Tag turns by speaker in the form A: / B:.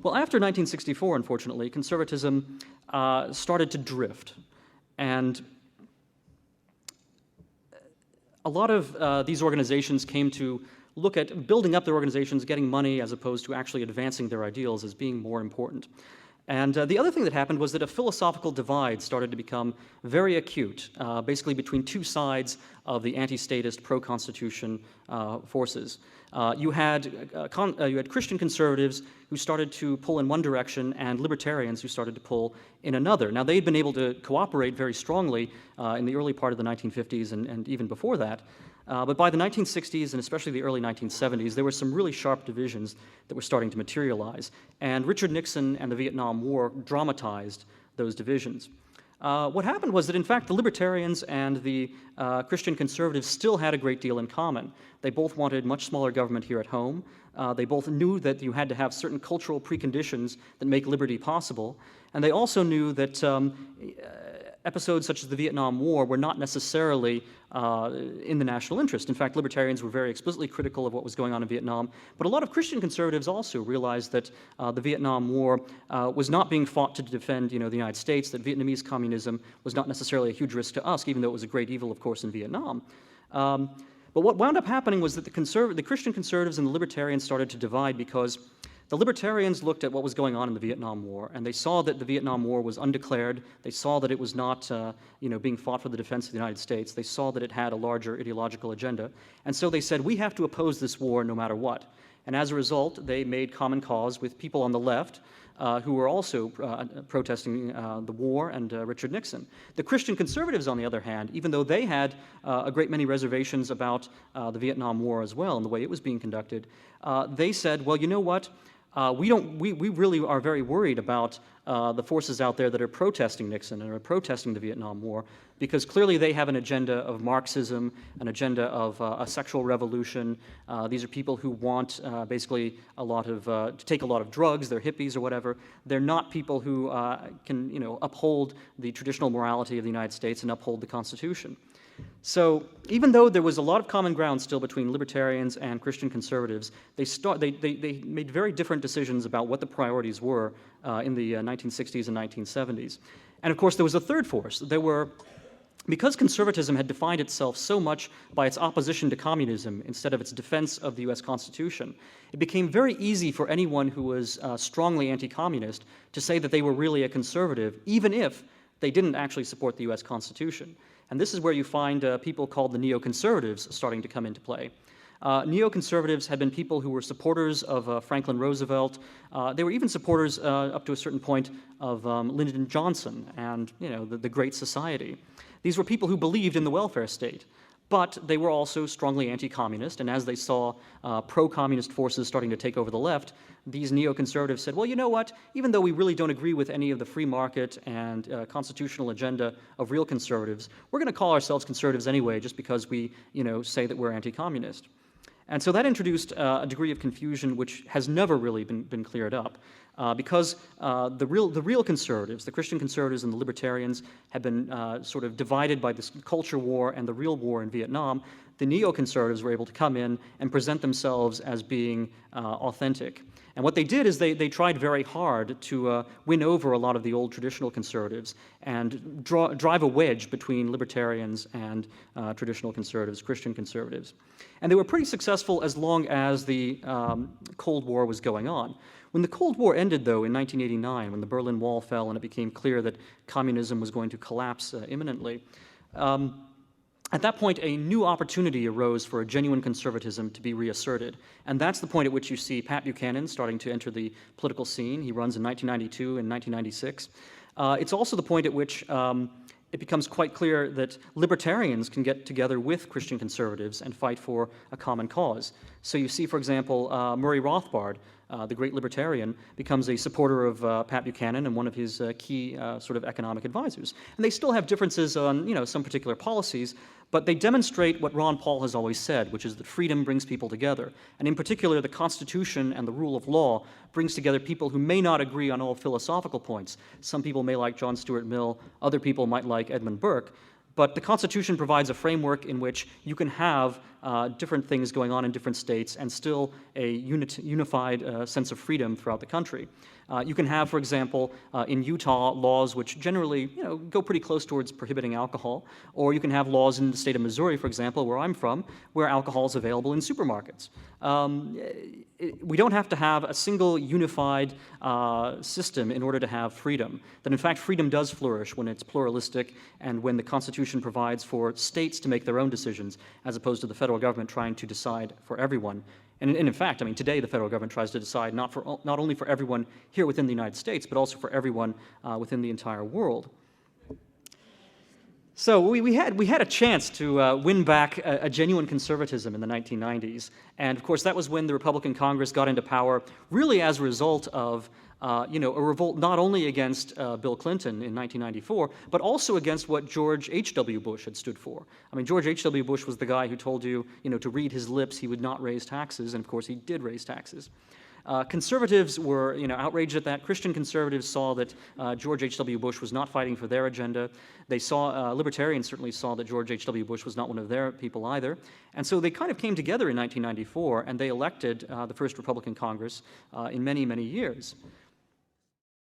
A: Well, after 1964, unfortunately, conservatism started to drift. And a lot of these organizations came to look at building up their organizations, getting money, as opposed to actually advancing their ideals as being more important. And the other thing that happened was that a philosophical divide started to become very acute, basically between two sides of the anti-statist, pro-constitution forces. You had Christian conservatives who started to pull in one direction and libertarians who started to pull in another. Now, they had been able to cooperate very strongly in the early part of the 1950s and even before that. But by the 1960s and especially the early 1970s, there were some really sharp divisions that were starting to materialize. And Richard Nixon and the Vietnam War dramatized those divisions. What happened was that, in fact, the libertarians and the Christian conservatives still had a great deal in common. They both wanted much smaller government here at home. They both knew that you had to have certain cultural preconditions that make liberty possible. And they also knew that episodes such as the Vietnam War were not necessarily in the national interest. In fact, libertarians were very explicitly critical of what was going on in Vietnam, but a lot of Christian conservatives also realized that the Vietnam War was not being fought to defend, the United States, that Vietnamese communism was not necessarily a huge risk to us, even though it was a great evil, of course, in Vietnam. But what wound up happening was that the Christian conservatives and the libertarians started to divide because the libertarians looked at what was going on in the Vietnam War, and they saw that the Vietnam War was undeclared. They saw that it was not, being fought for the defense of the United States. They saw that it had a larger ideological agenda. And so they said, we have to oppose this war no matter what. And as a result, they made common cause with people on the left who were also protesting the war and Richard Nixon. The Christian conservatives, on the other hand, even though they had a great many reservations about the Vietnam War as well and the way it was being conducted, they said, well, you know what? We really are very worried about the forces out there that are protesting Nixon and are protesting the Vietnam War, because clearly they have an agenda of Marxism, an agenda of a sexual revolution. These are people who want basically to take a lot of drugs. They're hippies or whatever. They're not people who can uphold the traditional morality of the United States and uphold the Constitution. So even though there was a lot of common ground still between libertarians and Christian conservatives, they made very different decisions about what the priorities were in the 1960s and 1970s. And of course, there was a third force. Because conservatism had defined itself so much by its opposition to communism instead of its defense of the US Constitution, it became very easy for anyone who was strongly anti-communist to say that they were really a conservative, even if they didn't actually support the US Constitution. And this is where you find people called the neoconservatives starting to come into play. Neoconservatives had been people who were supporters of Franklin Roosevelt. They were even supporters up to a certain point of Lyndon Johnson and the Great Society. These were people who believed in the welfare state, but they were also strongly anti-communist, and as they saw pro-communist forces starting to take over the left, these neoconservatives said, well, you know what, even though we really don't agree with any of the free market and constitutional agenda of real conservatives, we're going to call ourselves conservatives anyway just because we say that we're anti-communist. And so that introduced a degree of confusion which has never really been cleared up. Because the real conservatives, the Christian conservatives and the libertarians, had been sort of divided by this culture war and the real war in Vietnam, the neoconservatives were able to come in and present themselves as being authentic. And what they did is they tried very hard to win over a lot of the old traditional conservatives and drive a wedge between libertarians and traditional conservatives, Christian conservatives. And they were pretty successful as long as the Cold War was going on. When the Cold War ended, though, in 1989, when the Berlin Wall fell and it became clear that communism was going to collapse imminently, at that point, a new opportunity arose for a genuine conservatism to be reasserted. And that's the point at which you see Pat Buchanan starting to enter the political scene. He runs in 1992 and 1996. It's also the point at which it becomes quite clear that libertarians can get together with Christian conservatives and fight for a common cause. So you see, for example, Murray Rothbard, the great libertarian, becomes a supporter of Pat Buchanan and one of his key sort of economic advisors. And they still have differences on some particular policies, but they demonstrate what Ron Paul has always said, which is that freedom brings people together. And in particular, the Constitution and the rule of law brings together people who may not agree on all philosophical points. Some people may like John Stuart Mill, other people might like Edmund Burke, but the Constitution provides a framework in which you can have different things going on in different states and still a unified sense of freedom throughout the country. You can have, for example, in Utah, laws which generally go pretty close towards prohibiting alcohol, or you can have laws in the state of Missouri, for example, where I'm from, where alcohol is available in supermarkets. We don't have to have a single unified system in order to have freedom. That in fact, freedom does flourish when it's pluralistic and when the Constitution provides for states to make their own decisions, as opposed to the federal government trying to decide for everyone. And in fact, I mean, today the federal government tries to decide not only for everyone here within the United States, but also for everyone within the entire world. So we had a chance to win back a genuine conservatism in the 1990s, and of course that was when the Republican Congress got into power, really as a result of a revolt not only against Bill Clinton in 1994, but also against what George H.W. Bush had stood for. I mean, George H.W. Bush was the guy who told you, to read his lips he would not raise taxes, and of course he did raise taxes. Conservatives were, outraged at that. Christian conservatives saw that George H.W. Bush was not fighting for their agenda. They saw, libertarians certainly saw that George H.W. Bush was not one of their people either. And so they kind of came together in 1994, and they elected the first Republican Congress in many, many years.